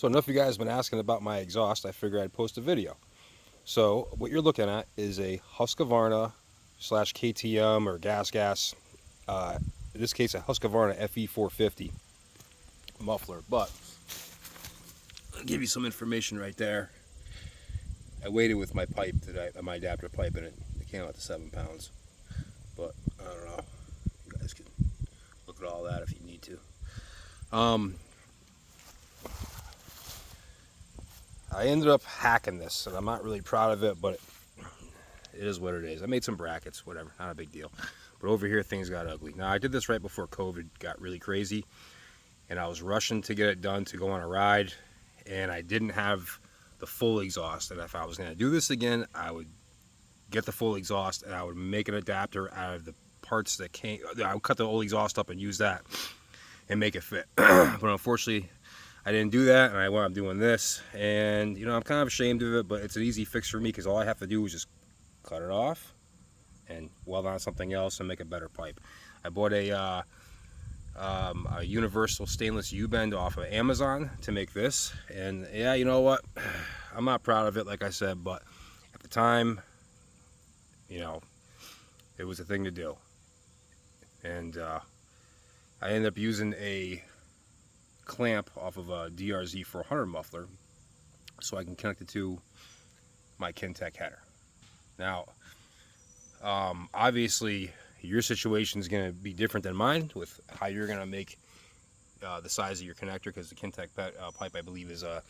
So enough of you guys have been asking about my exhaust. I figured I'd post a video. So what you're looking at is a Husqvarna slash KTM or gas. In this case, a Husqvarna FE450 muffler. But I'll give you some information right there. I weighed it with my pipe my adapter pipe in it. It came out to 7 pounds. But I don't know. You guys can look at all that if you need to. I ended up hacking this, and I'm not really proud of it, but it is what it is. I made some brackets, whatever, not a big deal. But over here, things got ugly. Now, I did this right before COVID got really crazy, and I was rushing to get it done to go on a ride, and I didn't have the full exhaust. And if I was going to do this again, I would get the full exhaust, and I would make an adapter out of the parts that came. I would cut the old exhaust up and use that and make it fit. But unfortunately, I didn't do that, and I wound up doing this. And you know, I'm kind of ashamed of it, but it's an easy fix for me because all I have to do is just cut it off and weld on something else and make a better pipe. I bought a universal stainless U-bend off of Amazon to make this, and yeah, you know what, I'm not proud of it, like I said, but at the time, you know, it was a thing to do. And I ended up using a clamp off of a DR350 muffler so I can connect it to my Kintec header. Now, obviously, your situation is going to be different than mine with how you're going to make the size of your connector, because the Kintec pipe, I believe, is a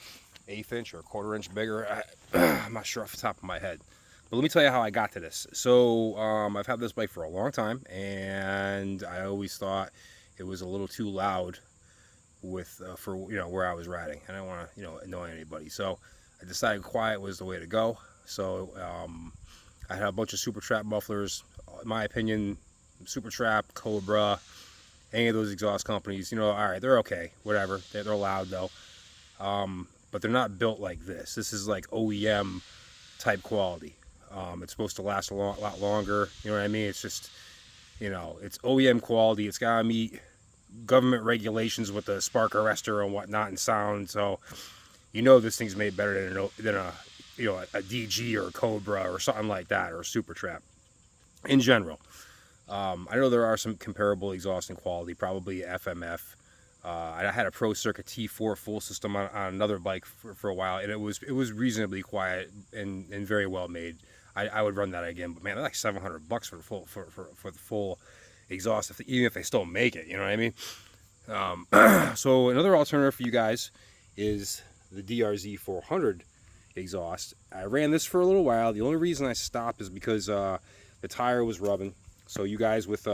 1/8 inch or a 1/4 inch bigger. I'm not sure off the top of my head. But let me tell you how I got to this. So I've had this bike for a long time, and I always thought it was a little too loud for where I was riding. I didn't want to annoy anybody, so I decided quiet was the way to go. So I had a bunch of Super Trap mufflers. In my opinion, Super Trap, Cobra, any of those exhaust companies, all right, they're okay, whatever. They're loud though, but they're not built like this. This is like OEM type quality. It's supposed to last a lot longer. You know what I mean? It's just, it's OEM quality. It's gotta meet government regulations with the spark arrestor and whatnot and sound. So this thing's made better than a DG or a Cobra or something like that, or a Super Trap in general. I know there are some comparable exhaust in quality, probably FMF. I had a Pro Circuit T4 full system on another bike for a while, and it was reasonably quiet and very well made. I would run that again, but man, they're like $700 for the full exhaust, even if they still make it. You know what I mean? So another alternative for you guys is the DRZ400 exhaust. I ran this for a little while. The only reason I stopped is because the tire was rubbing. So you guys with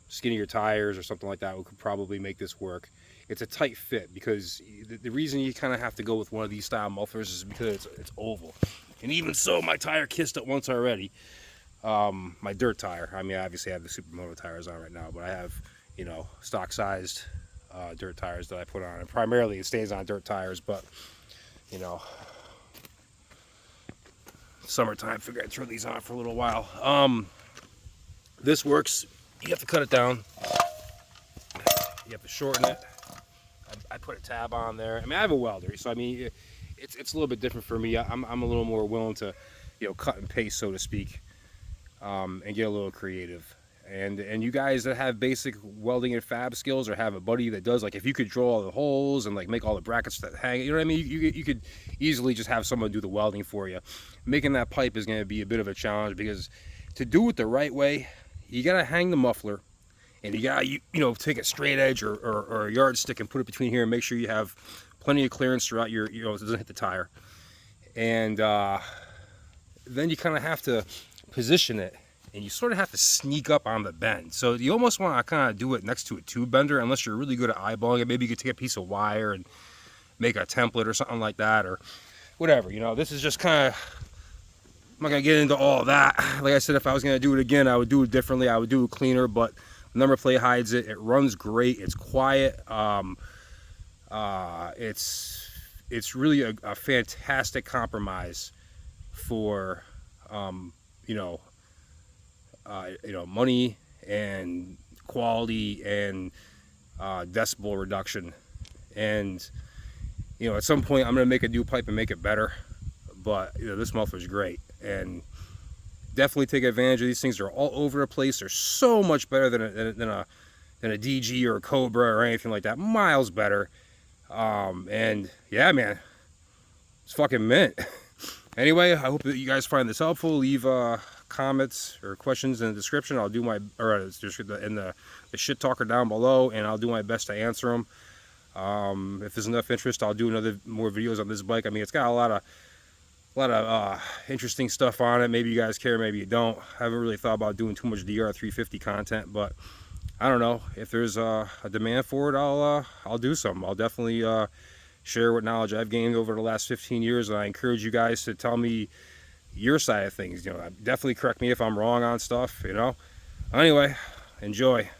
skinnier tires or something like that could probably make this work. It's a tight fit, because the reason you kind of have to go with one of these style mufflers is because it's oval. And even so, my tire kissed it once already. My dirt tire. I mean, obviously I have the Supermoto tires on right now, but I have, stock sized dirt tires that I put on. And primarily it stays on dirt tires, but, summertime, figure I'd throw these on for a little while. This works. You have to cut it down. You have to shorten it. I put a tab on there. I mean, I have a welder, so I mean, it's a little bit different for me. I'm a little more willing to, cut and paste, so to speak, and get a little creative. And you guys that have basic welding and fab skills, or have a buddy that does, like, if you could drill all the holes and like make all the brackets that hang, you know what I mean? You could easily just have someone do the welding for you. Making that pipe is going to be a bit of a challenge, because to do it the right way, you got to hang the muffler, and you got to take a straight edge or a yardstick and put it between here and make sure you have plenty of clearance throughout your, it doesn't hit the tire. And then you kind of have to position it, and you sort of have to sneak up on the bend. So you almost want to kind of do it next to a tube bender, unless you're really good at eyeballing it. Maybe you could take a piece of wire and make a template or something like that, or whatever. This is just kind of, I'm not going to get into all that. Like I said, if I was going to do it again, I would do it differently. I would do it cleaner, but the number plate hides it. It runs great. It's quiet. It's really a fantastic compromise for, money and quality and decibel reduction And you know, at some point I'm gonna make a new pipe and make it better. But you know, this muffler's great, and definitely take advantage of these things. They're all over the place. They're so much better than a DG or a Cobra or anything like that. Miles better. And yeah, man, it's fucking mint. Anyway, I hope that you guys find this helpful. Leave comments or questions in the description. I'll do my, or in the shit talker down below, and I'll do my best to answer them. If there's enough interest, I'll do more videos on this bike. I mean, it's got a lot of interesting stuff on it. Maybe you guys care, maybe you don't. I haven't really thought about doing too much DR350 content, but I don't know. If there's a demand for it, I'll do something. I'll definitely share what knowledge I've gained over the last 15 years, and I encourage you guys to tell me your side of things. You know, definitely correct me if I'm wrong on stuff, you know. Anyway, enjoy.